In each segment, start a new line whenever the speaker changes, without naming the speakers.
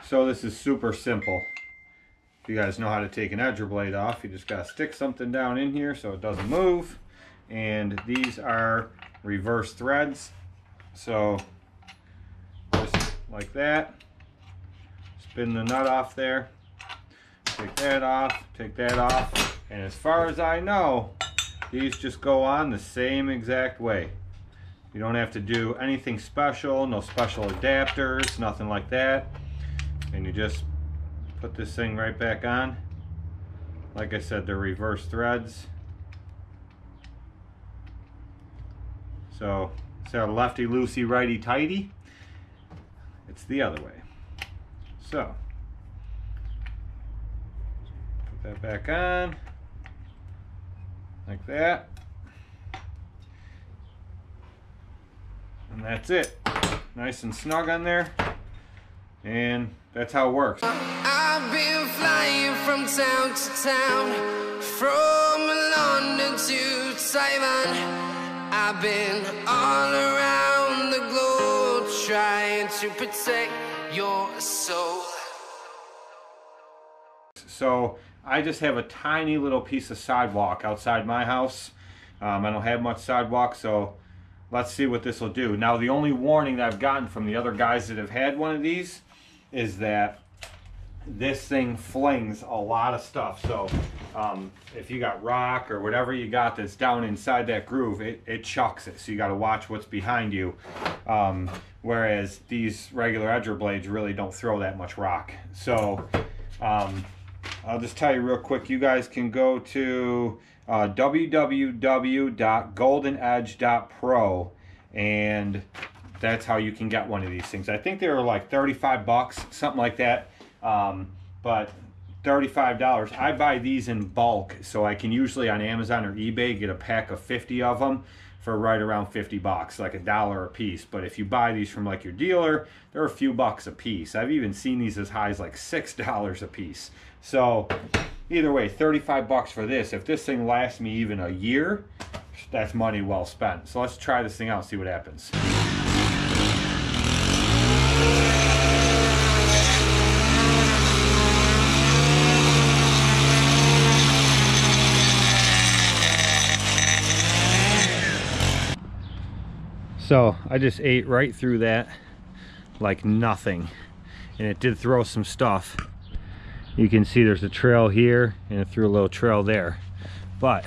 So this is super simple. If you guys know how to take an edger blade off, you just gotta stick something down in here so it doesn't move. And these are reverse threads. So just like that. Spin the nut off there. Take that off. And as far as I know, these just go on the same exact way. You don't have to do anything special, no special adapters, nothing like that. And you just put this thing right back on. Like I said, they're reverse threads. So instead of lefty loosey, righty tighty, it's the other way. So put that back on like that. And that's it. Nice and snug on there. And that's how it works.
I've been flying from town to town, from London to Taiwan. I've been all around the globe trying to protect your soul.
So I just have a tiny little piece of sidewalk outside my house. I don't have much sidewalk, so let's see what this will do. Now the only warning that I've gotten from the other guys that have had one of these is that this thing flings a lot of stuff. So if you got rock or whatever you got that's down inside that groove, it chucks it. So you got to watch what's behind you. Whereas these regular edger blades really don't throw that much rock. So I'll just tell you real quick, you guys can go to www.goldenedge.pro, and that's how you can get one of these things. I think they were like 35 bucks, something like that. But $35. I buy these in bulk, so I can usually on Amazon or eBay get a pack of 50 of them for right around 50 bucks, like $1 a piece. But if you buy these from like your dealer, they're a few bucks a piece. I've even seen these as high as like $6 a piece. So either way, 35 bucks for this. If this thing lasts me even a year, that's money well spent. So let's try this thing out and see what happens. So I just ate right through that like nothing, and it did throw some stuff. You can see there's a trail here and it threw a little trail there. But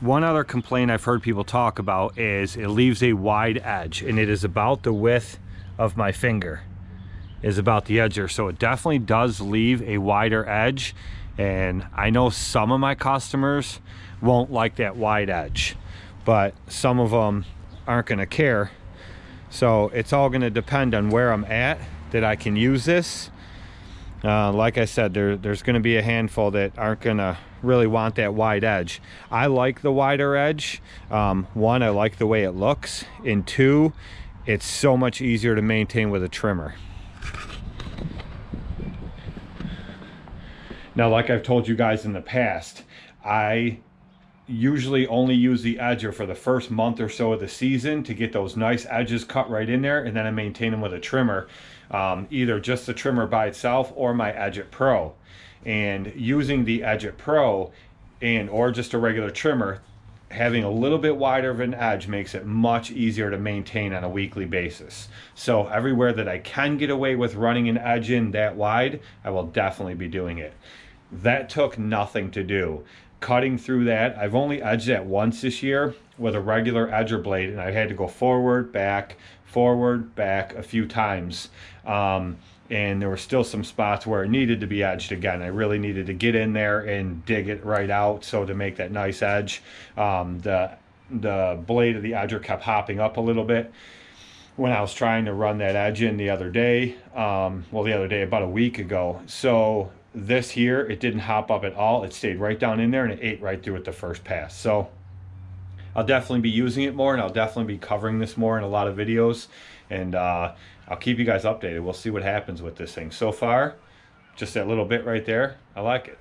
one other complaint I've heard people talk about is it leaves a wide edge, and it is about the width of my finger is about the edger. So it definitely does leave a wider edge, and I know some of my customers won't like that wide edge, but some of them aren't going to care. So it's all going to depend on where I'm at that I can use this. Like I said, there's going to be a handful that aren't going to really want that wide edge. I like the wider edge. One, I like the way it looks, and two, it's so much easier to maintain with a trimmer. Now, like I've told you guys in the past, I usually only use the edger for the first month or so of the season to get those nice edges cut right in there, and then I maintain them with a trimmer, either just the trimmer by itself or my Edge-It Pro. And using the Edge-It Pro or just a regular trimmer, having a little bit wider of an edge makes it much easier to maintain on a weekly basis. So everywhere that I can get away with running an edge in that wide, I will definitely be doing it. That took nothing to do. Cutting through that, I've only edged that once this year with a regular edger blade, and I had to go forward, back a few times. And there were still some spots where it needed to be edged again. I really needed to get in there and dig it right out so to make that nice edge. The blade of the edger kept hopping up a little bit when I was trying to run that edge in the other day. About a week ago. So this here, it didn't hop up at all. It stayed right down in there, and it ate right through it the first pass. So I'll definitely be using it more, and I'll definitely be covering this more in a lot of videos, and I'll keep you guys updated. We'll see what happens with this thing. So far, just that little bit right there, I like it.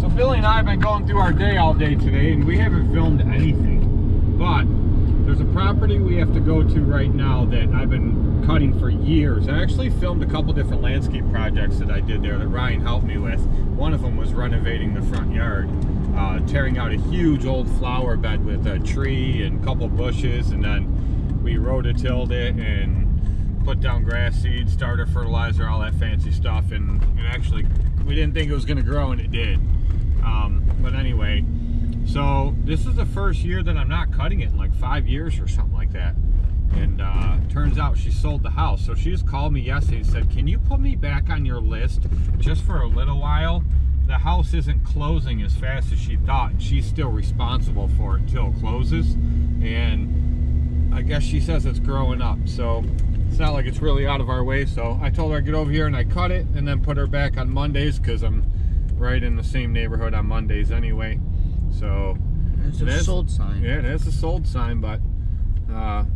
So Billy and I have been going through our day all day today, and we haven't filmed anything, but there's a property we have to go to right now that I've been cutting for years. I actually filmed a couple different landscape projects that I did there that Ryan helped me with. One of them was renovating the front yard, tearing out a huge old flower bed with a tree and a couple bushes, and then we rototilled it and put down grass seed, starter fertilizer, all that fancy stuff, and actually we didn't think it was going to grow, and it did. But anyway, so this is the first year that I'm not cutting it in like 5 years or something like that. And turns out she sold the house. So she just called me yesterday and said, can you put me back on your list just for a little while? The house isn't closing as fast as she thought. She's still responsible for it until it closes. And I guess she says it's growing up. So it's not like it's really out of our way. So I told her I'd get over here and I cut it and then put her back on Mondays, because I'm right in the same neighborhood on Mondays anyway. So
it's a sold sign.
Yeah, it is a sold sign. But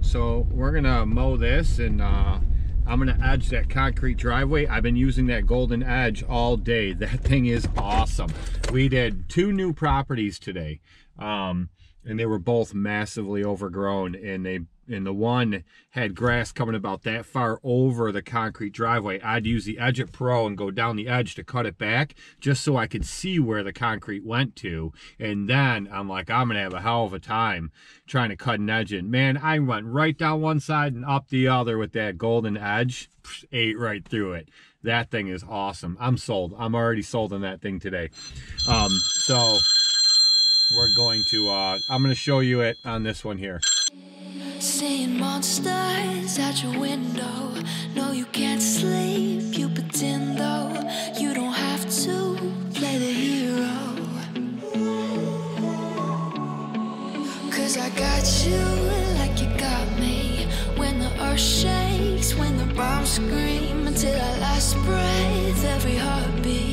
so we're gonna mow this, and I'm gonna edge that concrete driveway. I've been using that golden edge all day. That thing is awesome. We did 2 new properties today, and they were both massively overgrown, and the one had grass coming about that far over the concrete driveway. I'd use the Edge It Pro and go down the edge to cut it back, just so I could see where the concrete went to. And then I'm like, I'm gonna have a hell of a time trying to cut an edge in. Man, I went right down one side and up the other with that golden edge. Ate right through it. That thing is awesome. I'm sold. I'm already sold on that thing today. So we're going to I'm going to show you it on this one here.
Seeing monsters out your window. No, you can't sleep. You pretend though you don't have to play the hero. 'Cause I got you like you got me. When the earth shakes, when the bombs scream, until our last breath, every heartbeat.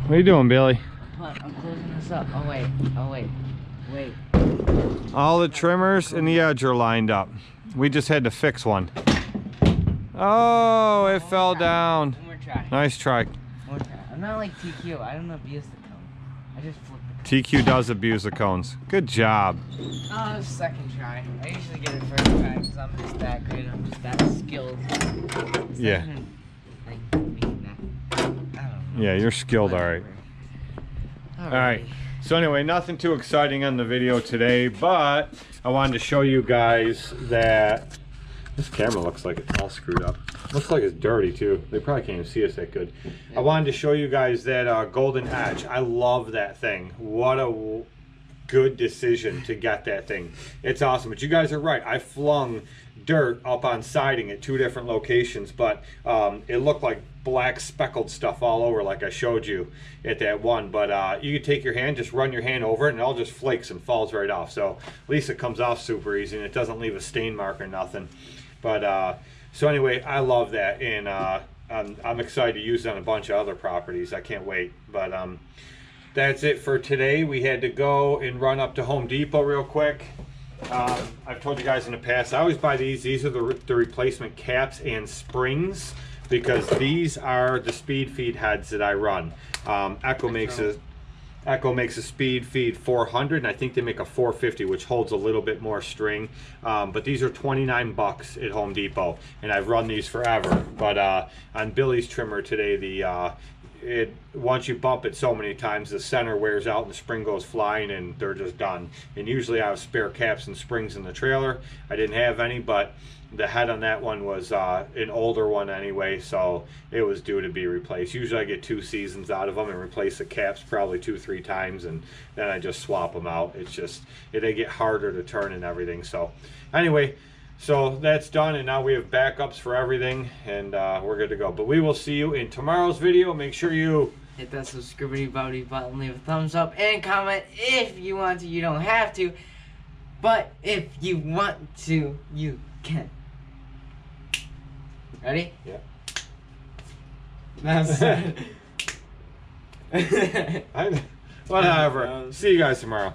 What are you doing, Billy?
What? I'm closing this up. Oh wait. Oh wait. Wait.
All the trimmers and the edge are lined up. We just had to fix one. Oh, it fell down.
One more try.
Nice try.
One more try. I'm not like TQ. I don't abuse the cone. I just flip the cone.
TQ does abuse the cones. Good job.
Oh, second try. I usually get it first try because I'm just that good. I'm just that skilled.
Yeah. Yeah, you're skilled, all right. All right. So anyway, nothing too exciting on the video today, but I wanted to show you guys that this camera looks like it's all screwed up. Looks like it's dirty too. They probably can't even see us that good. I wanted to show you guys that Golden Edge. I love that thing. What a good decision to get that thing. It's awesome. But you guys are right. I flung dirt up on siding at 2 different locations, but it looked like black speckled stuff all over like I showed you at that one. But you can take your hand, just run your hand over it, and it all just flakes and falls right off. So at least it comes off super easy and it doesn't leave a stain mark or nothing. But so anyway, I love that, and I'm excited to use it on a bunch of other properties. I can't wait. But that's it for today. We had to go and run up to Home Depot real quick. I've told you guys in the past, I always buy these. These are the replacement caps and springs, because these are the speed feed heads that I run. Echo makes a speed feed 400, and I think they make a 450, which holds a little bit more string. But these are 29 bucks at Home Depot, and I've run these forever. But on Billy's trimmer today, once you bump it so many times, the center wears out and the spring goes flying and they're just done. And usually I have spare caps and springs in the trailer. I didn't have any, but the head on that one was an older one anyway, so it was due to be replaced. Usually I get 2 seasons out of them and replace the caps probably 2-3 times, and then I just swap them out. It's just, they get harder to turn and everything. So anyway, so that's done, and now we have backups for everything, and we're good to go. But we will see you in tomorrow's video. Make sure you
hit that subscribe button, leave a thumbs up, and comment if you want to. You don't have to, but if you want to, you can. Ready?
Yeah.
That's it.
Whatever. See you guys tomorrow.